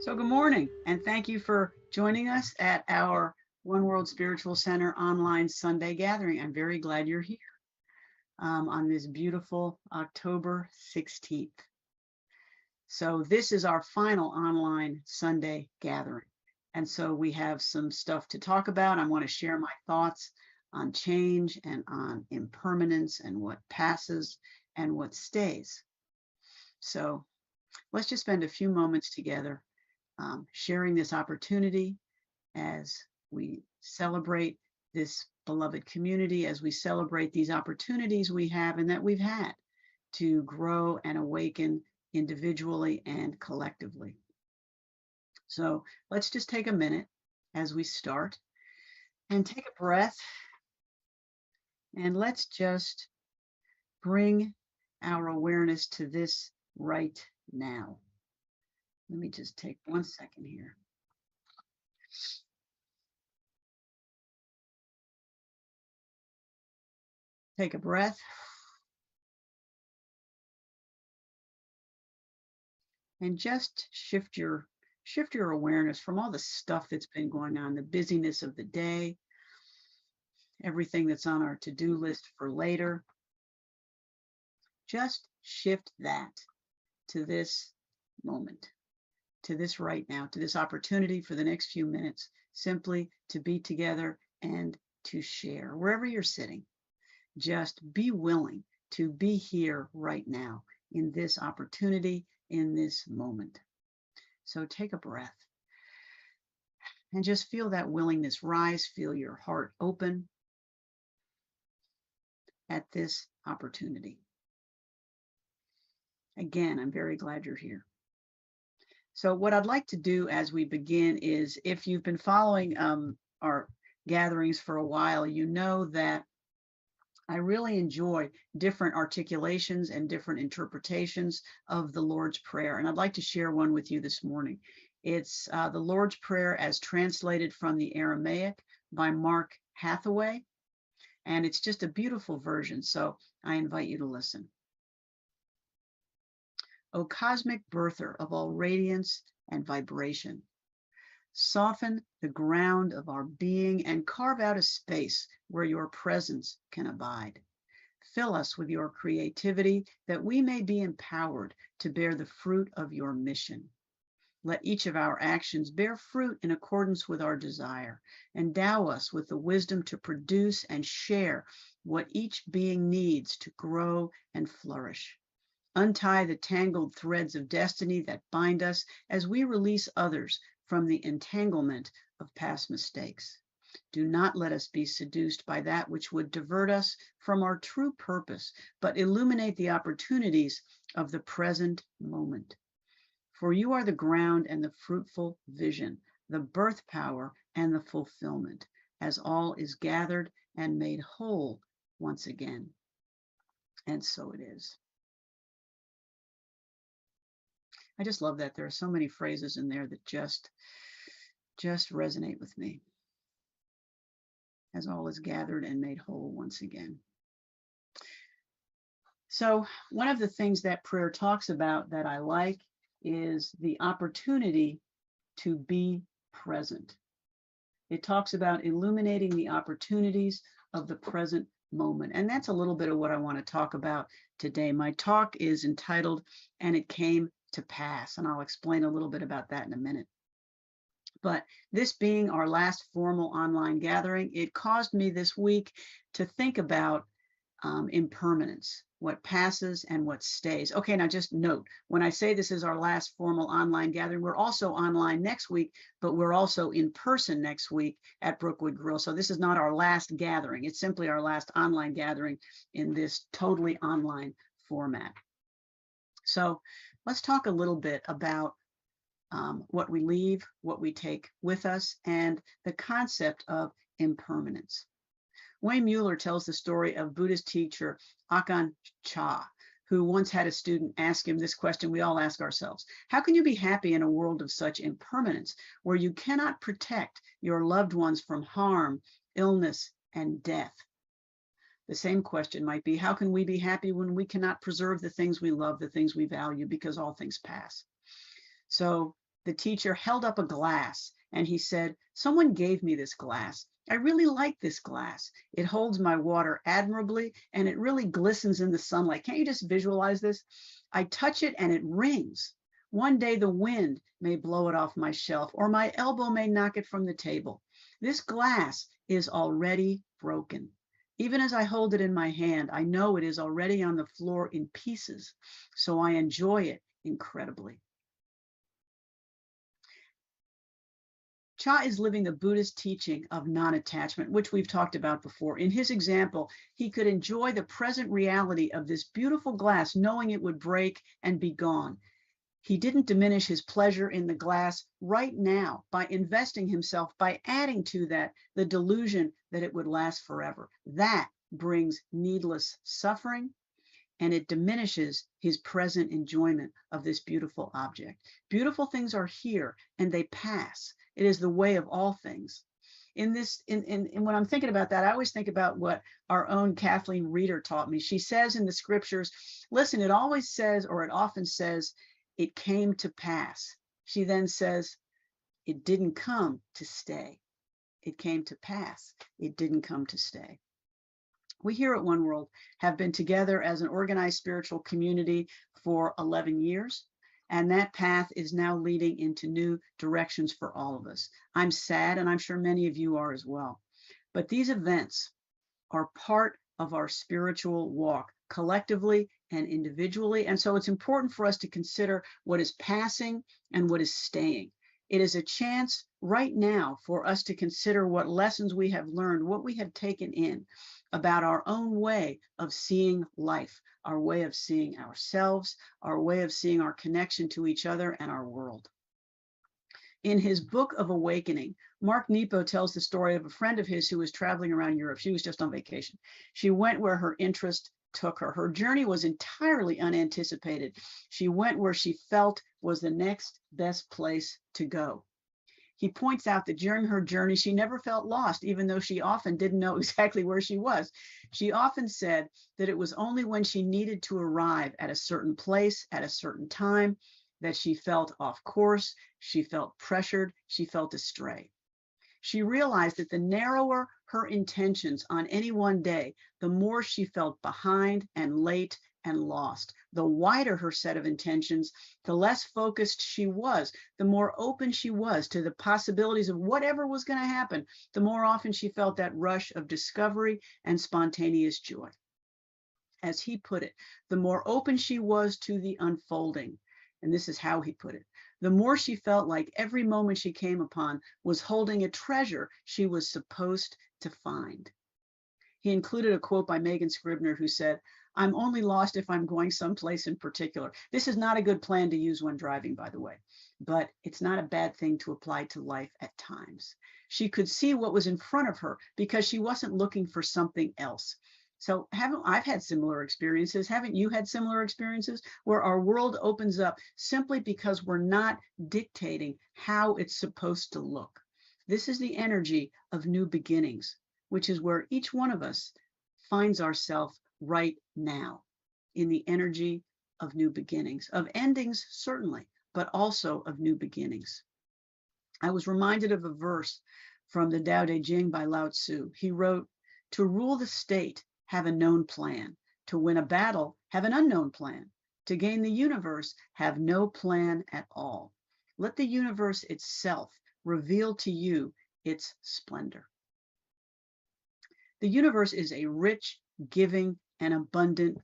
So good morning, and thank you for joining us at our One World Spiritual Center online Sunday gathering. I'm very glad you're here on this beautiful October 16th. So this is our final online Sunday gathering. And so we have some stuff to talk about. I want to share my thoughts on change and on impermanence and what passes and what stays. So let's just spend a few moments together sharing this opportunity as we celebrate this beloved community, as we celebrate these opportunities we have and that we've had to grow and awaken individually and collectively. So let's just take a minute as we start and take a breath, and let's just bring our awareness to this right now. Let me just take 1 second here. Take a breath. And just shift your awareness from all the stuff that's been going on, the busyness of the day, everything that's on our to-do list for later. Just shift that to this moment, to this right now, to this opportunity for the next few minutes, simply to be together and to share wherever you're sitting. Just be willing to be here right now in this opportunity, in this moment. So take a breath and just feel that willingness rise. Feel your heart open at this opportunity. Again, I'm very glad you're here. So what I'd like to do as we begin is, if you've been following our gatherings for a while, you know that I really enjoy different articulations and different interpretations of the Lord's Prayer. And I'd like to share one with you this morning. It's the Lord's Prayer as translated from the Aramaic by Mark Hathaway. And it's just a beautiful version. So I invite you to listen. O cosmic birther of all radiance and vibration, soften the ground of our being and carve out a space where your presence can abide. Fill us with your creativity that we may be empowered to bear the fruit of your mission. Let each of our actions bear fruit in accordance with our desire. Endow us with the wisdom to produce and share what each being needs to grow and flourish. Untie the tangled threads of destiny that bind us as we release others from the entanglement of past mistakes. Do not let us be seduced by that which would divert us from our true purpose, but illuminate the opportunities of the present moment. For you are the ground and the fruitful vision, the birth power and the fulfillment, as all is gathered and made whole once again. And so it is. I just love that. There are so many phrases in there that just resonate with me. As all is gathered and made whole once again. So one of the things that prayer talks about that I like is the opportunity to be present. It talks about illuminating the opportunities of the present moment. And that's a little bit of what I want to talk about today. My talk is entitled, "And It Came to Pass," and I'll explain a little bit about that in a minute. But this being our last formal online gathering, it caused me this week to think about impermanence, what passes and what stays. Okay, now just note, when I say this is our last formal online gathering, we're also online next week, but we're also in person next week at Brookwood Grill. So this is not our last gathering. It's simply our last online gathering in this totally online format. So let's talk a little bit about what we leave, what we take with us, and the concept of impermanence. Wayne Mueller tells the story of Buddhist teacher Akon Cha, who once had a student ask him this question we all ask ourselves: how can you be happy in a world of such impermanence, where you cannot protect your loved ones from harm, illness, and death? The same question might be, how can we be happy when we cannot preserve the things we love, the things we value, because all things pass? So the teacher held up a glass and he said, "Someone gave me this glass. I really like this glass. It holds my water admirably and it really glistens in the sunlight. Can't you just visualize this? I touch it and it rings. One day the wind may blow it off my shelf or my elbow may knock it from the table. This glass is already broken. Even as I hold it in my hand, I know it is already on the floor in pieces, so I enjoy it incredibly." Cha is living the Buddhist teaching of non-attachment, which we've talked about before. In his example, he could enjoy the present reality of this beautiful glass, knowing it would break and be gone. He didn't diminish his pleasure in the glass right now by investing himself, by adding to that the delusion that it would last forever. That brings needless suffering, and it diminishes his present enjoyment of this beautiful object. Beautiful things are here and they pass. It is the way of all things. When I'm thinking about that, I always think about what our own Kathleen Reeder taught me. She says in the scriptures, listen, it always says, or it often says, it came to pass. She then says, it didn't come to stay. It came to pass. It didn't come to stay. We here at One World have been together as an organized spiritual community for 11 years. And that path is now leading into new directions for all of us. I'm sad, and I'm sure many of you are as well. But these events are part of our spiritual walk, collectively and individually. And so it's important for us to consider what is passing and what is staying. It is a chance right now for us to consider what lessons we have learned, what we have taken in about our own way of seeing life, our way of seeing ourselves, our way of seeing our connection to each other and our world. In his book of Awakening, Mark Nepo tells the story of a friend of his who was traveling around Europe. She was just on vacation. She went where her interest took her. Her journey was entirely unanticipated. She went where she felt was the next best place to go. He points out that during her journey, she never felt lost, even though she often didn't know exactly where she was. She often said that it was only when she needed to arrive at a certain place at a certain time that she felt off course, she felt pressured, she felt astray. She realized that the narrower her intentions on any one day, the more she felt behind and late and lost. The wider her set of intentions, the less focused she was, the more open she was to the possibilities of whatever was going to happen, the more often she felt that rush of discovery and spontaneous joy. As he put it, the more open she was to the unfolding, and this is how he put it, the more she felt like every moment she came upon was holding a treasure she was supposed to find. He included a quote by Megan Scribner who said, "I'm only lost if I'm going someplace in particular." This is not a good plan to use when driving, by the way, but it's not a bad thing to apply to life at times. She could see what was in front of her because she wasn't looking for something else. So I've had similar experiences. Haven't you had similar experiences where our world opens up simply because we're not dictating how it's supposed to look? This is the energy of new beginnings, which is where each one of us finds ourselves right now, in the energy of new beginnings, of endings certainly, but also of new beginnings. I was reminded of a verse from the Tao Te Ching by Lao Tzu. He wrote, "To rule the state, have a known plan. To win a battle, have an unknown plan. To gain the universe, have no plan at all. Let the universe itself reveal to you its splendor." The universe is a rich, giving, and abundant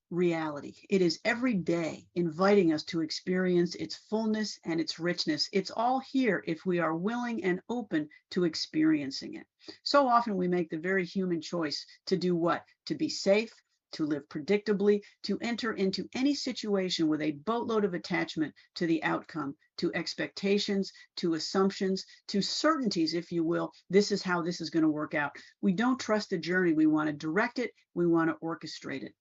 reality. It is every day inviting us to experience its fullness and its richness. It's all here if we are willing and open to experiencing it. So often we make the very human choice to do what? To be safe, to live predictably, to enter into any situation with a boatload of attachment to the outcome, to expectations, to assumptions, to certainties, if you will. This is how this is going to work out. We don't trust the journey. We want to direct it. We want to orchestrate it.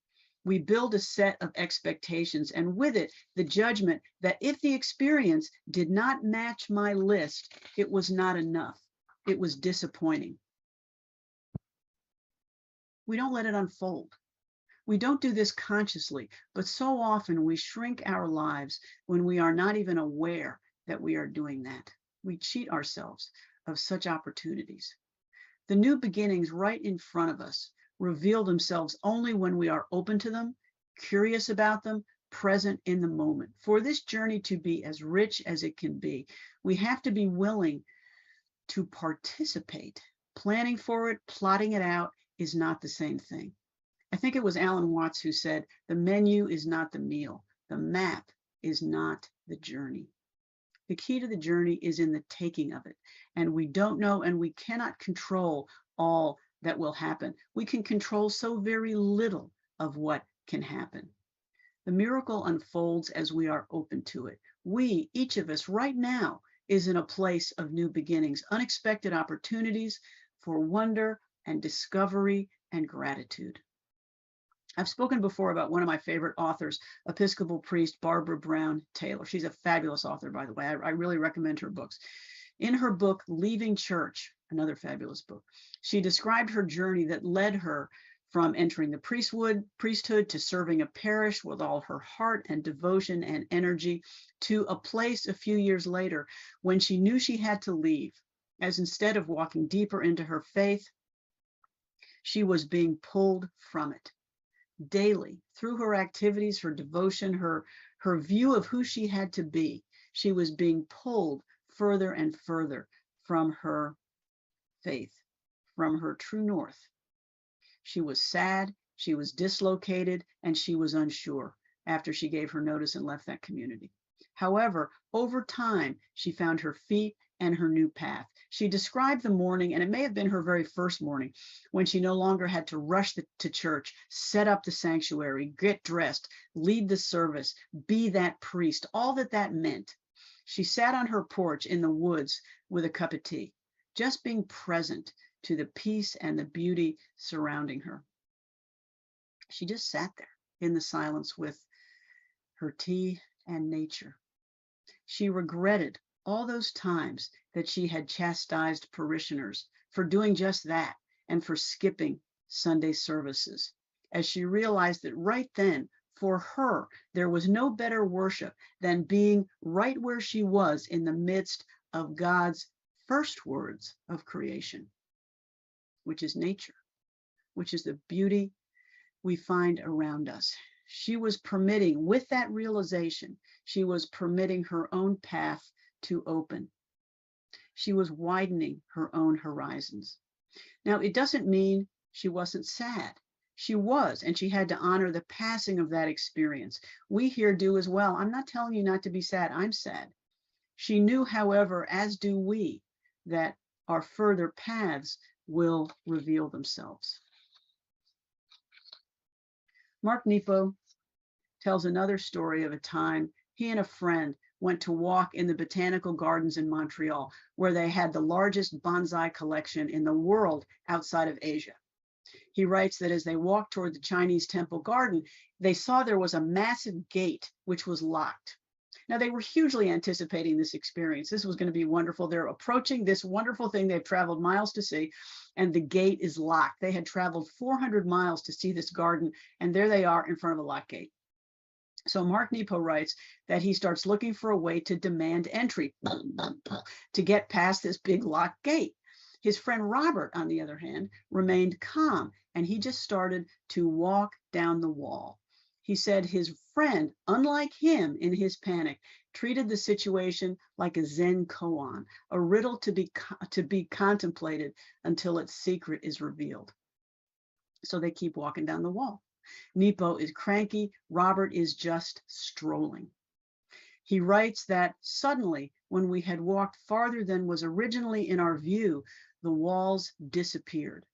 We build a set of expectations, and with it, the judgment that if the experience did not match my list, it was not enough. It was disappointing. We don't let it unfold. We don't do this consciously, but so often we shrink our lives when we are not even aware that we are doing that. We cheat ourselves of such opportunities. The new beginnings right in front of us reveal themselves only when we are open to them, curious about them, present in the moment. For this journey to be as rich as it can be, we have to be willing to participate. Planning for it, plotting it out is not the same thing. I think it was Alan Watts who said, the menu is not the meal. The map is not the journey. The key to the journey is in the taking of it. And we don't know and we cannot control all that will happen. We can control so very little of what can happen. The miracle unfolds as we are open to it. We, each of us right now, is in a place of new beginnings, unexpected opportunities for wonder and discovery and gratitude. I've spoken before about one of my favorite authors, Episcopal priest Barbara Brown Taylor. She's a fabulous author, by the way. I really recommend her books. In her book, Leaving Church, another fabulous book, she described her journey that led her from entering the priesthood to serving a parish with all her heart and devotion and energy, to a place a few years later when she knew she had to leave, as instead of walking deeper into her faith, she was being pulled from it. Daily, through her activities, her devotion, her view of who she had to be, she was being pulled further and further from her faith, from her true north. She was sad, she was dislocated, and she was unsure after she gave her notice and left that community. However, over time, she found her feet and her new path. She described the morning, and it may have been her very first morning, when she no longer had to rush to church, set up the sanctuary, get dressed, lead the service, be that priest, all that meant. She sat on her porch in the woods with a cup of tea, just being present to the peace and the beauty surrounding her. She just sat there in the silence with her tea and nature. She regretted all those times that she had chastised parishioners for doing just that and for skipping Sunday services, as she realized that right then, for her, there was no better worship than being right where she was in the midst of God's first words of creation, which is nature, which is the beauty we find around us. She was permitting, with that realization, she was permitting her own path to open. She was widening her own horizons. Now, it doesn't mean she wasn't sad. She was, and she had to honor the passing of that experience. We here do as well. I'm not telling you not to be sad. I'm sad. She knew, however, as do we, that our further paths will reveal themselves. Mark Nepo tells another story of a time he and a friend went to walk in the botanical gardens in Montreal, where they had the largest bonsai collection in the world outside of Asia. He writes that as they walked toward the Chinese temple garden, they saw there was a massive gate which was locked. Now, they were hugely anticipating this experience. This was going to be wonderful. They're approaching this wonderful thing they've traveled miles to see, and the gate is locked. They had traveled 400 miles to see this garden, and there they are in front of a locked gate. So Mark Nepo writes that he starts looking for a way to demand entry, to get past this big locked gate. His friend Robert, on the other hand, remained calm, and he just started to walk down the wall. He said his friend, unlike him in his panic, treated the situation like a Zen koan, a riddle to be contemplated until its secret is revealed. So they keep walking down the wall. Nepo is cranky. Robert is just strolling. He writes that suddenly, when we had walked farther than was originally in our view, the walls disappeared.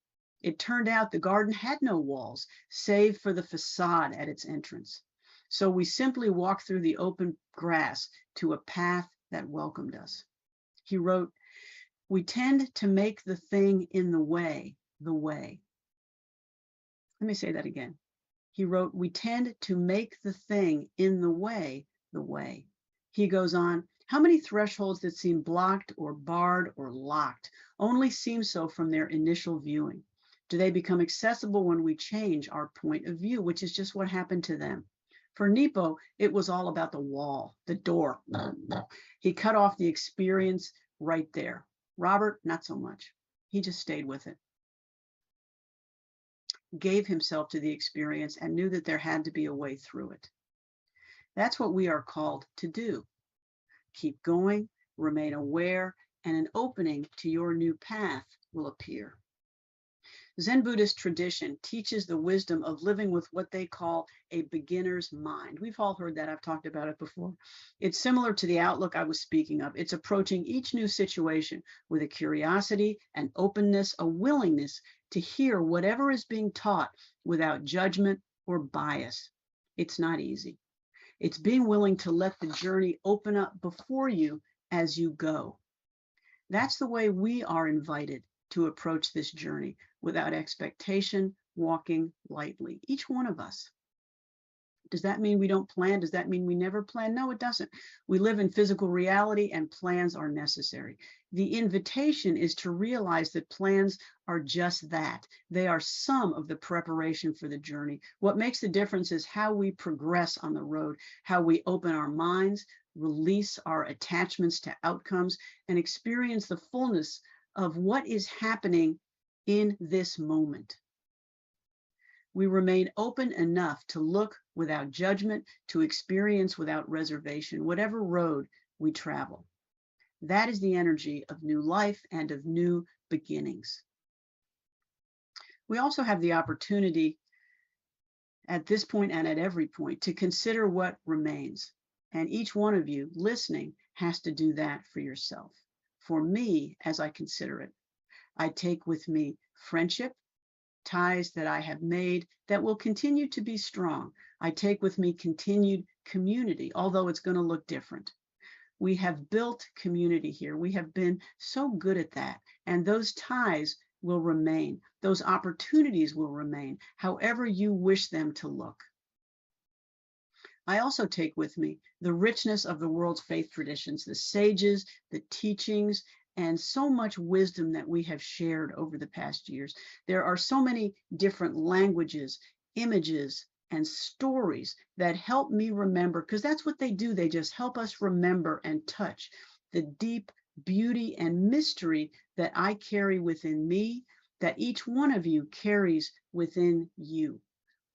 It turned out the garden had no walls, save for the facade at its entrance. So we simply walked through the open grass to a path that welcomed us. He wrote, "We tend to make the thing in the way, the way." Let me say that again. He wrote, "We tend to make the thing in the way, the way." He goes on, "How many thresholds that seem blocked or barred or locked only seem so from their initial viewing? Do they become accessible when we change our point of view, which is just what happened to them? For Nepo, it was all about the wall, the door. He cut off the experience right there. Robert, not so much. He just stayed with it, gave himself to the experience, and knew that there had to be a way through it. That's what we are called to do. Keep going, remain aware, and an opening to your new path will appear. Zen Buddhist tradition teaches the wisdom of living with what they call a beginner's mind. We've all heard that. I've talked about it before. It's similar to the outlook I was speaking of. It's approaching each new situation with a curiosity, an openness, a willingness to hear whatever is being taught without judgment or bias. It's not easy. It's being willing to let the journey open up before you as you go. That's the way we are invited to approach this journey, without expectation, walking lightly, each one of us. Does that mean we don't plan? Does that mean we never plan? No, it doesn't. We live in physical reality and plans are necessary. The invitation is to realize that plans are just that. They are some of the preparation for the journey. What makes the difference is how we progress on the road, how we open our minds, release our attachments to outcomes, and experience the fullness of what is happening in this moment. We remain open enough to look without judgment, to experience without reservation, whatever road we travel. That is the energy of new life and of new beginnings. We also have the opportunity at this point and at every point to consider what remains. And each one of you listening has to do that for yourself. For me, as I consider it, I take with me friendship, ties that I have made that will continue to be strong. I take with me continued community, although it's going to look different. We have built community here. We have been so good at that. And those ties will remain. Those opportunities will remain, however you wish them to look. I also take with me the richness of the world's faith traditions, the sages, the teachings, and so much wisdom that we have shared over the past years. There are so many different languages, images, and stories that help me remember, because that's what they do. They just help us remember and touch the deep beauty and mystery that I carry within me, that each one of you carries within you.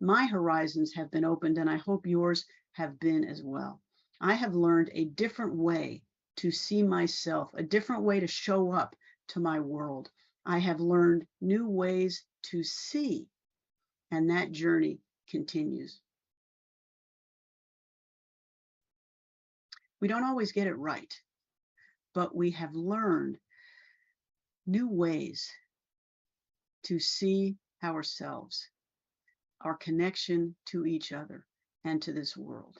My horizons have been opened, and I hope yours have been as well. I have learned a different way to see myself, a different way to show up to my world. I have learned new ways to see, and that journey continues. We don't always get it right, but we have learned new ways to see ourselves, our connection to each other and to this world.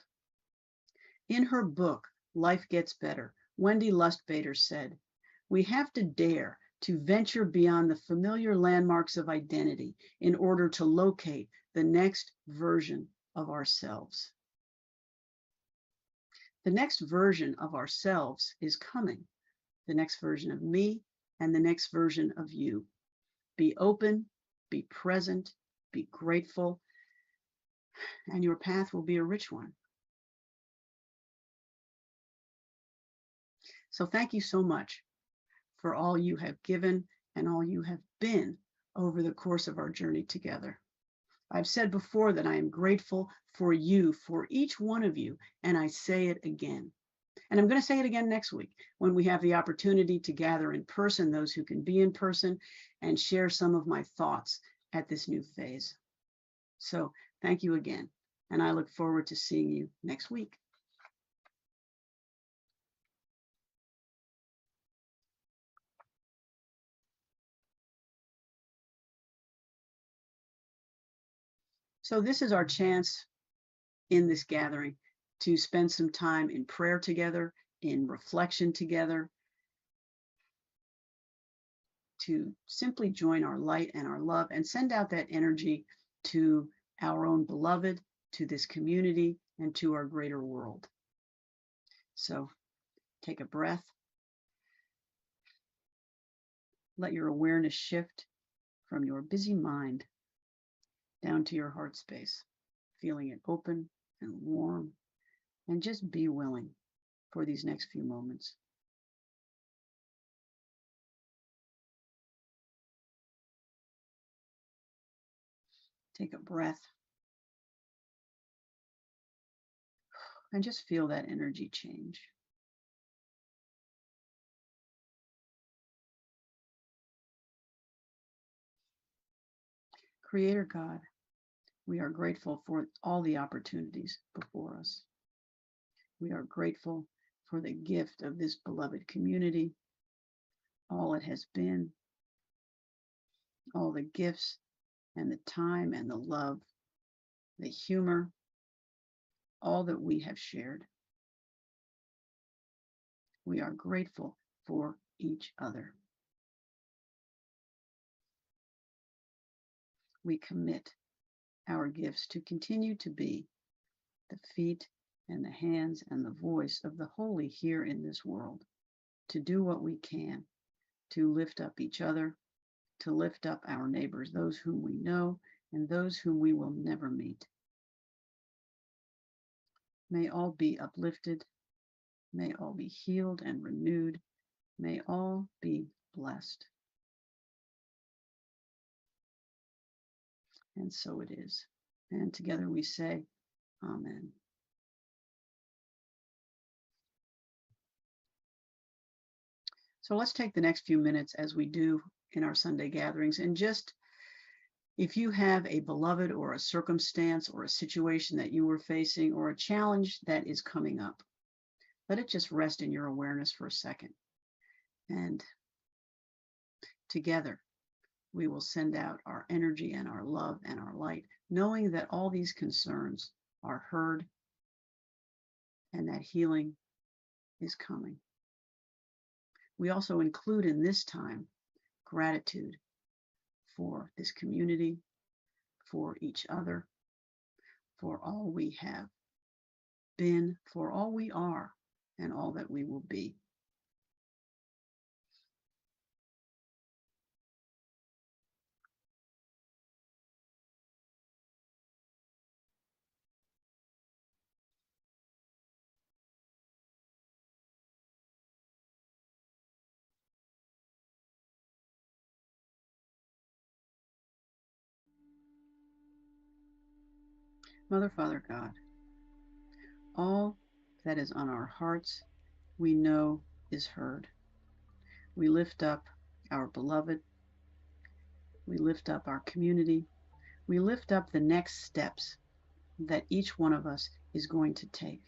In her book, Life Gets Better, Wendy Lustbader said, "We have to dare to venture beyond the familiar landmarks of identity in order to locate the next version of ourselves." The next version of ourselves is coming, the next version of me and the next version of you. Be open, be present, be grateful, and your path will be a rich one. So thank you so much for all you have given and all you have been over the course of our journey together. I've said before that I am grateful for you, for each one of you, and I say it again. And I'm going to say it again next week when we have the opportunity to gather in person, those who can be in person, and share some of my thoughts at this new phase. So thank you again, and I look forward to seeing you next week. So this is our chance in this gathering to spend some time in prayer together, in reflection together, to simply join our light and our love and send out that energy to our own beloved, to this community, and to our greater world. So take a breath. Let your awareness shift from your busy mind down to your heart space, feeling it open and warm, and just be willing for these next few moments. Take a breath and just feel that energy change. Creator God, we are grateful for all the opportunities before us. We are grateful for the gift of this beloved community, all it has been, all the gifts and the time and the love, the humor, all that we have shared. We are grateful for each other. We commit our gifts to continue to be the feet and the hands and the voice of the holy here in this world, to do what we can to lift up each other, to lift up our neighbors, those whom we know and those whom we will never meet. May all be uplifted. May all be healed and renewed. May all be blessed. And so it is. And together we say, Amen. So let's take the next few minutes, as we do in our Sunday gatherings, and just, if you have a beloved or a circumstance or a situation that you were facing or a challenge that is coming up, let it just rest in your awareness for a second. And together, we will send out our energy and our love and our light, knowing that all these concerns are heard and that healing is coming. We also include in this time gratitude for this community, for each other, for all we have been, for all we are, and all that we will be. Mother, Father, God, all that is on our hearts, we know is heard. We lift up our beloved. We lift up our community. We lift up the next steps that each one of us is going to take.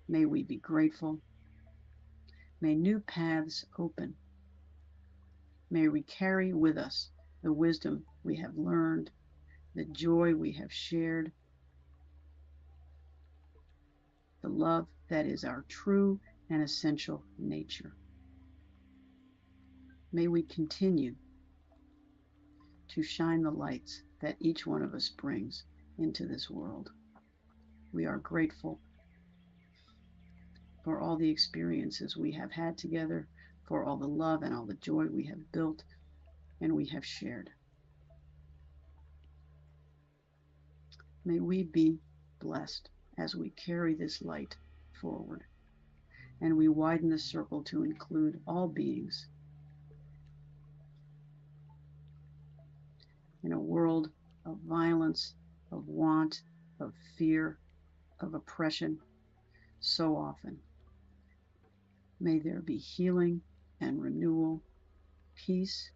May we be grateful. May new paths open. May we carry with us the wisdom we have learned, the joy we have shared, the love that is our true and essential nature. May we continue to shine the lights that each one of us brings into this world. We are grateful for all the experiences we have had together, for all the love and all the joy we have built and we have shared. May we be blessed as we carry this light forward, and we widen the circle to include all beings. In a world of violence, of want, of fear, of oppression, so often, may there be healing and renewal, peace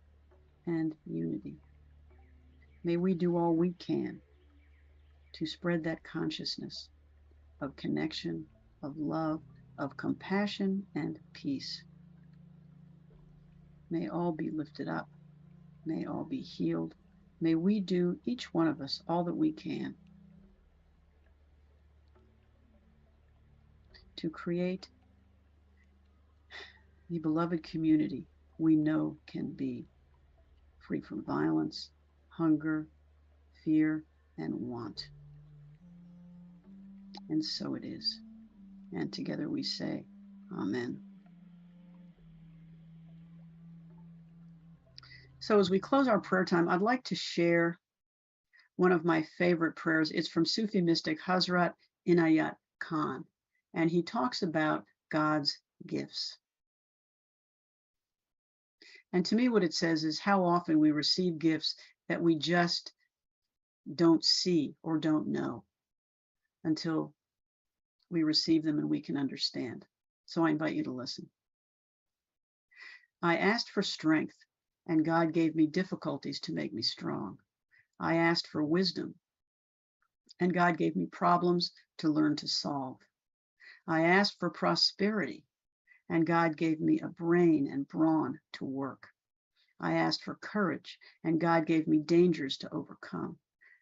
and unity. May we do all we can to spread that consciousness of connection, of love, of compassion and peace. May all be lifted up. May all be healed. May we do, each one of us, all that we can to create the beloved community we know can be free from violence, hunger, fear, and want. And so it is. And together we say, Amen. So as we close our prayer time, I'd like to share one of my favorite prayers. It's from Sufi mystic Hazrat Inayat Khan, and he talks about God's gifts. And to me, what it says is how often we receive gifts that we just don't see or don't know until we receive them and we can understand. So I invite you to listen. I asked for strength, and God gave me difficulties to make me strong. I asked for wisdom, and God gave me problems to learn to solve. I asked for prosperity, and God gave me a brain and brawn to work. I asked for courage, and God gave me dangers to overcome.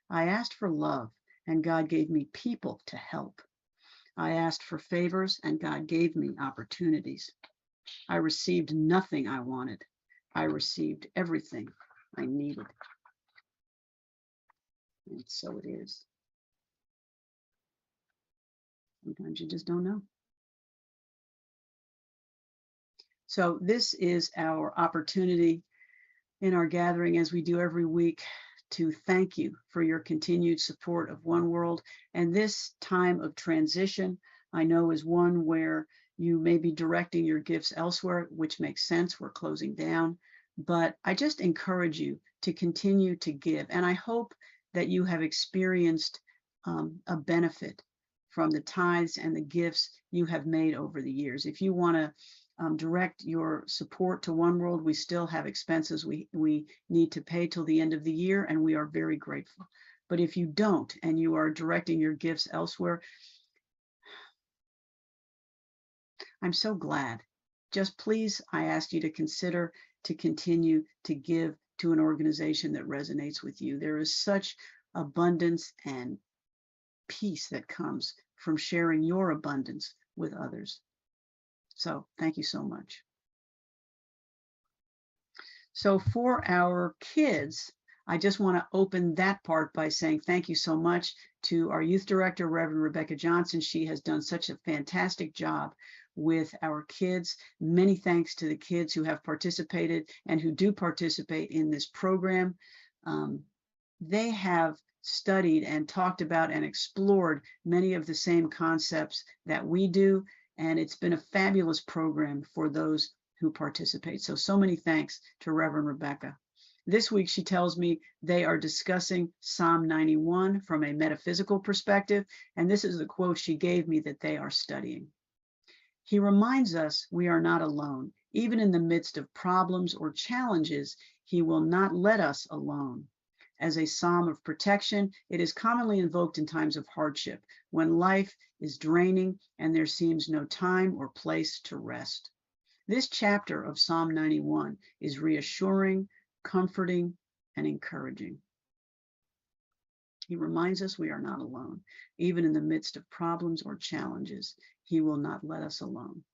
I asked for love, and God gave me people to help. I asked for favors, and God gave me opportunities. I received nothing I wanted. I received everything I needed. And so it is. Sometimes you just don't know. So this is our opportunity in our gathering, as we do every week, to thank you for your continued support of One World. And this time of transition, I know, is one where you may be directing your gifts elsewhere, which makes sense. We're closing down. But I just encourage you to continue to give. And I hope that you have experienced a benefit from the tithes and the gifts you have made over the years. If you want to direct your support to One World, we still have expenses we need to pay till the end of the year, and we are very grateful. But if you don't, and you are directing your gifts elsewhere, I'm so glad. Just please, I ask you to consider to continue to give to an organization that resonates with you. There is such abundance and peace that comes from sharing your abundance with others. So thank you so much. So for our kids, I just want to open that part by saying thank you so much to our youth director, Reverend Rebecca Johnson. She has done such a fantastic job with our kids. Many thanks to the kids who have participated and who do participate in this program. They have studied and talked about and explored many of the same concepts that we do, and it's been a fabulous program for those who participate. So many thanks to Reverend Rebecca. This week, she tells me they are discussing Psalm 91 from a metaphysical perspective, and this is the quote she gave me that they are studying. He reminds us we are not alone. Even in the midst of problems or challenges, he will not let us alone. As a psalm of protection, it is commonly invoked in times of hardship, when life is draining and there seems no time or place to rest. This chapter of Psalm 91 is reassuring, comforting, and encouraging. He reminds us we are not alone. Even in the midst of problems or challenges, he will not let us alone.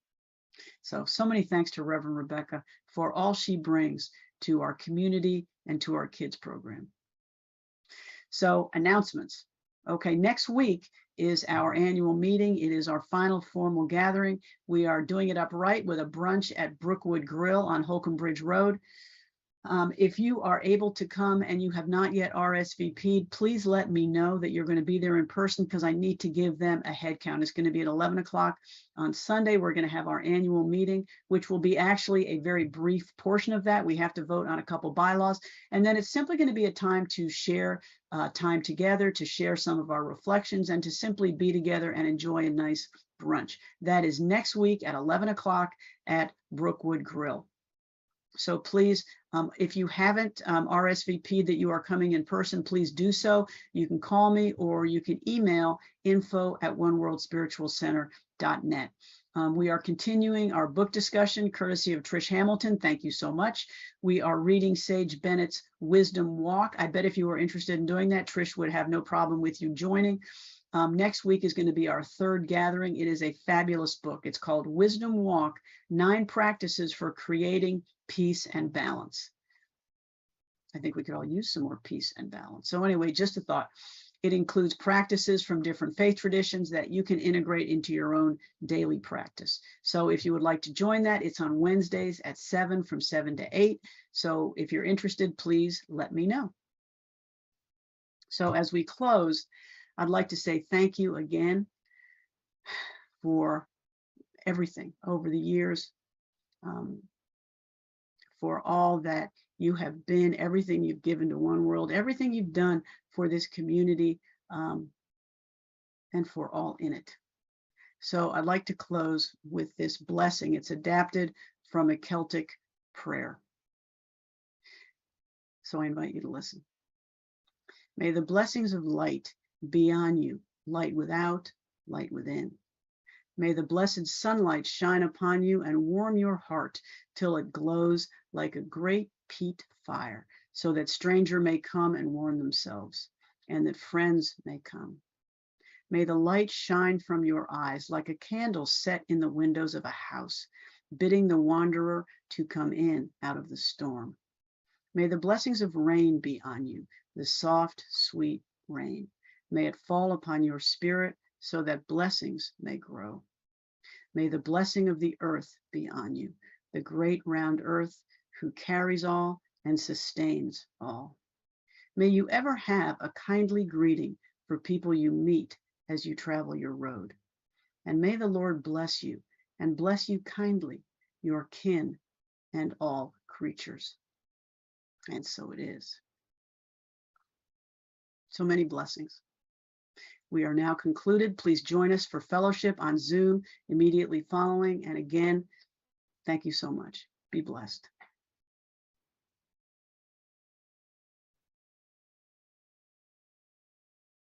So many thanks to Reverend Rebecca for all she brings to our community and to our kids program. So announcements. Okay, next week is our annual meeting. It is our final formal gathering. We are doing it upright with a brunch at Brookwood Grill on Holcomb Bridge Road. If you are able to come and you have not yet RSVP'd, please let me know that you're going to be there in person, because I need to give them a head count. It's going to be at 11 o'clock on Sunday. We're going to have our annual meeting, which will be actually a very brief portion of that. We have to vote on a couple bylaws, and then it's simply going to be a time to share time together, to share some of our reflections, and to simply be together and enjoy a nice brunch. That is next week at 11 o'clock at Brookwood Grill. So please, if you haven't RSVP'd that you are coming in person, please do so. You can call me or you can email info@oneworldspiritualcenter.net. We are continuing our book discussion, courtesy of Trish Hamilton. Thank you so much. We are reading Sage Bennett's Wisdom Walk. I bet if you were interested in doing that, Trish would have no problem with you joining. Next week is going to be our third gathering. It is a fabulous book. It's called Wisdom Walk, 9 Practices for Creating Peace and Balance. I think we could all use some more peace and balance. So anyway, just a thought. It includes practices from different faith traditions that you can integrate into your own daily practice. So if you would like to join that, it's on Wednesdays at 7, from 7 to 8. So if you're interested, please let me know. So as we close, I'd like to say thank you again for everything over the years, for all that you have been, everything you've given to One World, everything you've done for this community, and for all in it. So I'd like to close with this blessing. It's adapted from a Celtic prayer. So I invite you to listen. May the blessings of light be on you, light without, light within. May the blessed sunlight shine upon you and warm your heart till it glows like a great peat fire, so that stranger may come and warm themselves, and that friends may come. May the light shine from your eyes like a candle set in the windows of a house, bidding the wanderer to come in out of the storm. May the blessings of rain be on you, the soft, sweet rain. May it fall upon your spirit so that blessings may grow. May the blessing of the earth be on you, the great round earth who carries all and sustains all. May you ever have a kindly greeting for people you meet as you travel your road. And may the Lord bless you and bless you kindly, your kin and all creatures. And so it is. So many blessings. We are now concluded. Please join us for fellowship on Zoom immediately following. And again, thank you so much. Be blessed.